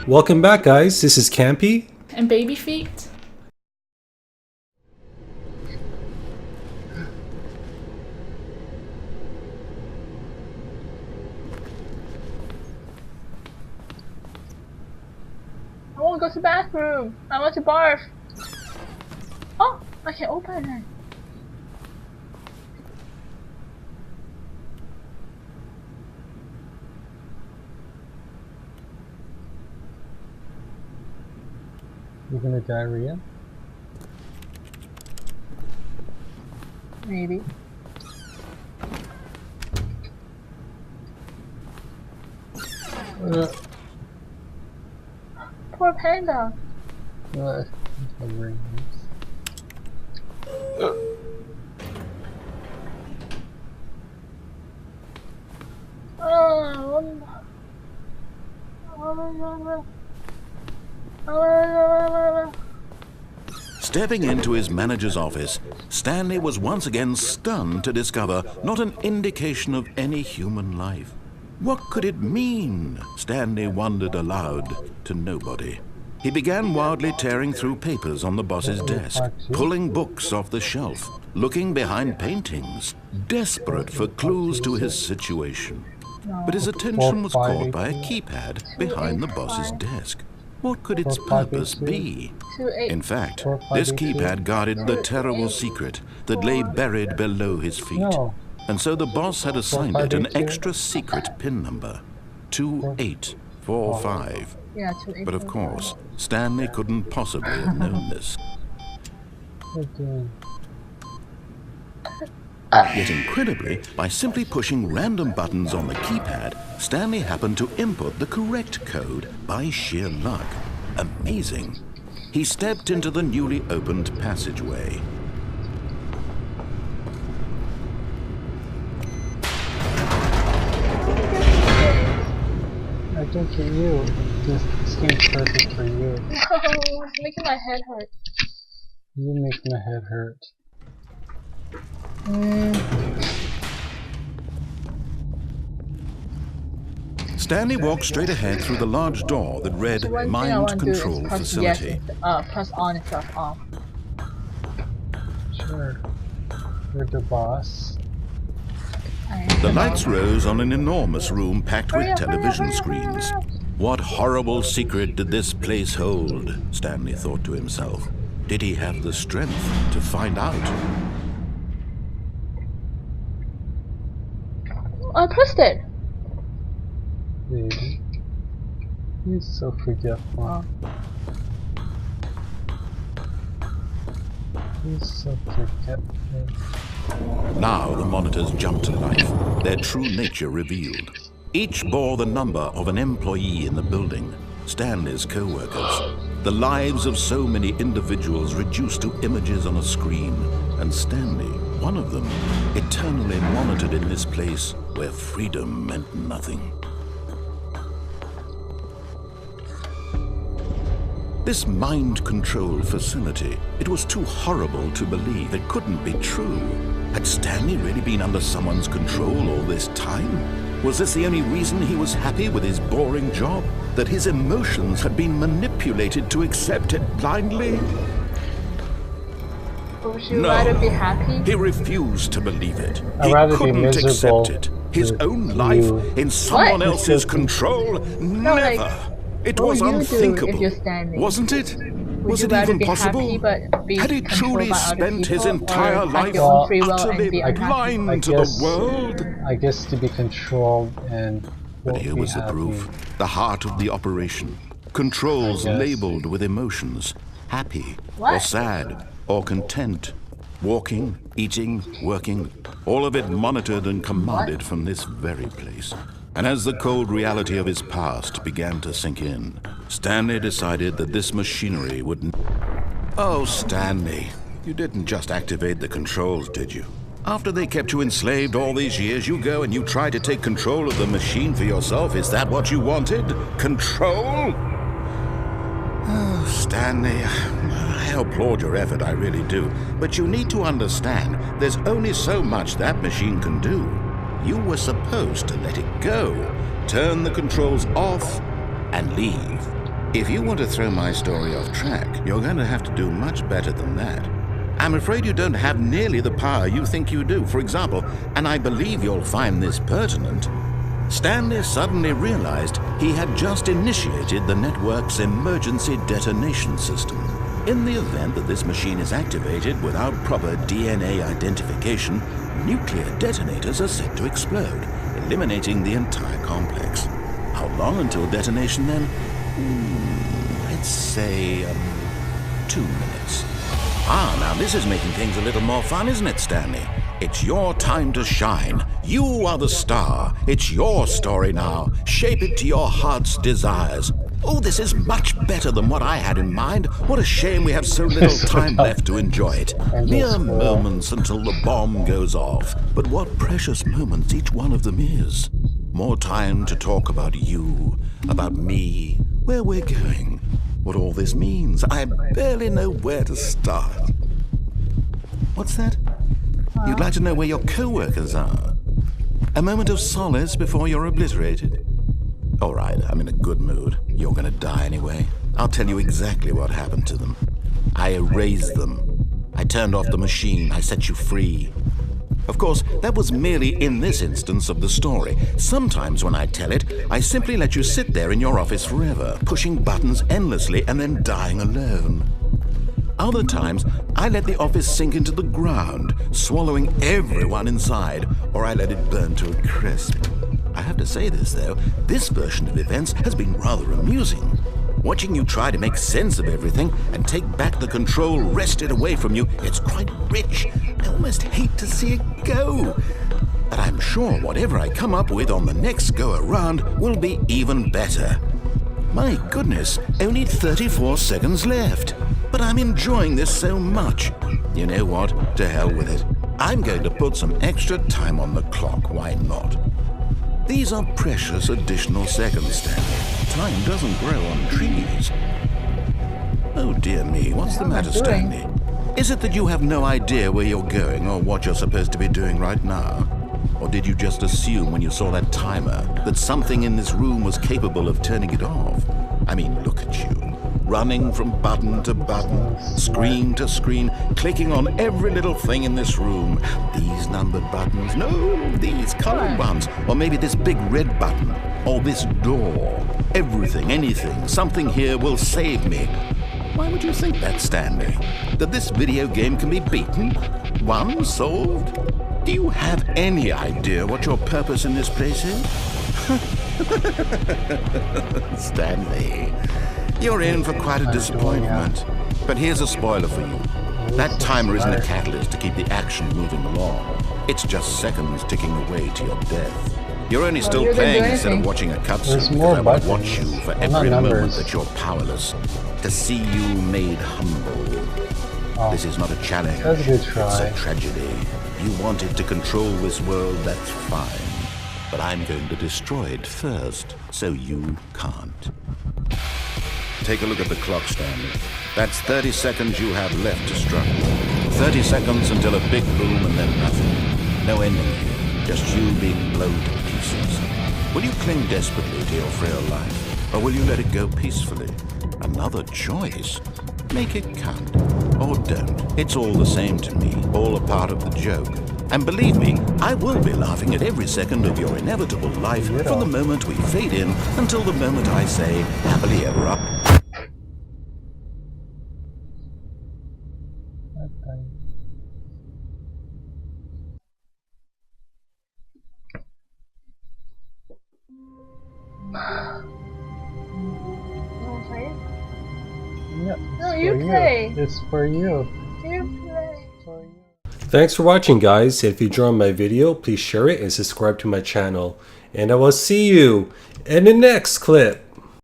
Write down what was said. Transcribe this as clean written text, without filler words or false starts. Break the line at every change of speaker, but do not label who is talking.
Welcome back, guys. This is Campie
and Babyfeet. I want to go to the bathroom. I want to barf. Oh, I can open it.
You're gonna diarrhea?
Maybe. Poor panda.
Stepping into his manager's office, Stanley was once again stunned to discover not an indication of any human life. What could it mean? Stanley wondered aloud to nobody. He began wildly tearing through papers on the boss's desk, pulling books off the shelf, looking behind paintings, desperate for clues to his situation. But his attention was caught by a keypad behind the boss's desk. What could its purpose be? In fact, this keypad guarded the terrible secret that lay buried below his feet. And so the boss had assigned it an extra secret PIN number, 2845. But of course, Stanley couldn't possibly have known this. Yet incredibly, by simply pushing random buttons on the keypad, Stanley happened to input the correct code by sheer luck. Amazing. He stepped into the newly opened passageway.
I think for you, this game's perfect for you.
No, it's making my head hurt.
You make my head hurt.
Stanley walked straight ahead through the large door that read Mind Control Facility.
Press on and stuff off.
Sure. You're the boss.
The lights rose on an enormous room packed with television screens. What horrible secret did this place hold? Stanley thought to himself. Did he have the strength to find out?
I pressed it.
Baby. You're so forgetful. You're so forgetful.
Now the monitors jumped to life, their true nature revealed. Each bore the number of an employee in the building, Stanley's co-workers. The lives of so many individuals reduced to images on a screen, and Stanley, one of them, eternally monitored in this place where freedom meant nothing. This mind control facility, it was too horrible to believe. It couldn't be true. Had Stanley really been under someone's control all this time? Was this the only reason he was happy with his boring job? That his emotions had been manipulated to accept it blindly?
Would you rather be happy?
He refused to believe it.
I'd rather be
couldn't
miserable
accept it. His own life in someone else's control? Never. It was unthinkable, wasn't it? Was it even possible? Had he truly spent his entire life utterly blind to the world?
I guess to be controlled and...
But here was the proof, the heart of the operation. Controls labeled with emotions, happy or sad or content. Walking, eating, working, all of it monitored and commanded from this very place. And as the cold reality of his past began to sink in, Stanley decided that this machinery wouldn't... Oh, Stanley, you didn't just activate the controls, did you? After they kept you enslaved all these years, you go and you try to take control of the machine for yourself. Is that what you wanted? Control? Oh, Stanley, I applaud your effort, I really do. But you need to understand, there's only so much that machine can do. You were supposed to let it go, turn the controls off, and leave. If you want to throw my story off track, you're going to have to do much better than that. I'm afraid you don't have nearly the power you think you do. For example, and I believe you'll find this pertinent, Stanley suddenly realized he had just initiated the network's emergency detonation system. In the event that this machine is activated without proper DNA identification, nuclear detonators are set to explode, eliminating the entire complex. How long until detonation then? Let's say 2 minutes. Ah, now this is making things a little more fun, isn't it, Stanley? It's your time to shine. You are the star. It's your story now. Shape it to your heart's desires. Oh, this is much better than what I had in mind. What a shame we have so little time left to enjoy it. Mere moments until the bomb goes off. But what precious moments each one of them is. More time to talk about you, about me, where we're going, what all this means. I barely know where to start. What's that? You'd like to know where your co-workers are? A moment of solace before you're obliterated? All right, I'm in a good mood. You're gonna die anyway. I'll tell you exactly what happened to them. I erased them. I turned off the machine. I set you free. Of course, that was merely in this instance of the story. Sometimes when I tell it, I simply let you sit there in your office forever, pushing buttons endlessly and then dying alone. Other times, I let the office sink into the ground, swallowing everyone inside, or I let it burn to a crisp. I have to say this, though, this version of events has been rather amusing. Watching you try to make sense of everything and take back the control wrested away from you, it's quite rich. I almost hate to see it go. But I'm sure whatever I come up with on the next go-around will be even better. My goodness, only 34 seconds left. But I'm enjoying this so much. You know what? To hell with it. I'm going to put some extra time on the clock. Why not? These are precious additional seconds, Stanley. Time doesn't grow on trees. Oh dear me, what's the matter, Stanley? Is it that you have no idea where you're going or what you're supposed to be doing right now? Or did you just assume when you saw that timer that something in this room was capable of turning it off? I mean, look at you. Running from button to button, screen to screen, clicking on every little thing in this room. These numbered buttons, no, these colored ones, or maybe this big red button, or this door. Everything, anything, something here will save me. Why would you think that, Stanley? That this video game can be beaten? Won? Solved? Do you have any idea what your purpose in this place is? Stanley, you're in for quite a disappointment. But here's a spoiler for you. That timer isn't a catalyst to keep the action moving along. It's just seconds ticking away to your death. You're only still playing instead of watching a cutscene because I would watch you for every moment that you're powerless, to see you made humble. This is not a challenge, it's a tragedy. You wanted to control this world, that's fine. But I'm going to destroy it first, so you can't. Take a look at the clock, Stanley. That's 30 seconds you have left to struggle. 30 seconds until a big boom and then nothing. No ending here, just you being blown to pieces. Will you cling desperately to your frail life, or will you let it go peacefully? Another choice. Make it count. Or don't. It's all the same to me, all a part of the joke. And believe me, I will be laughing at every second of your inevitable life from the moment we fade in until the moment I say, happily ever after.
No, you play.
It's for you.
You play.
For you.
Thanks for watching, guys. If you enjoyed my video, please share it and subscribe to my channel. And I will see you in the next clip.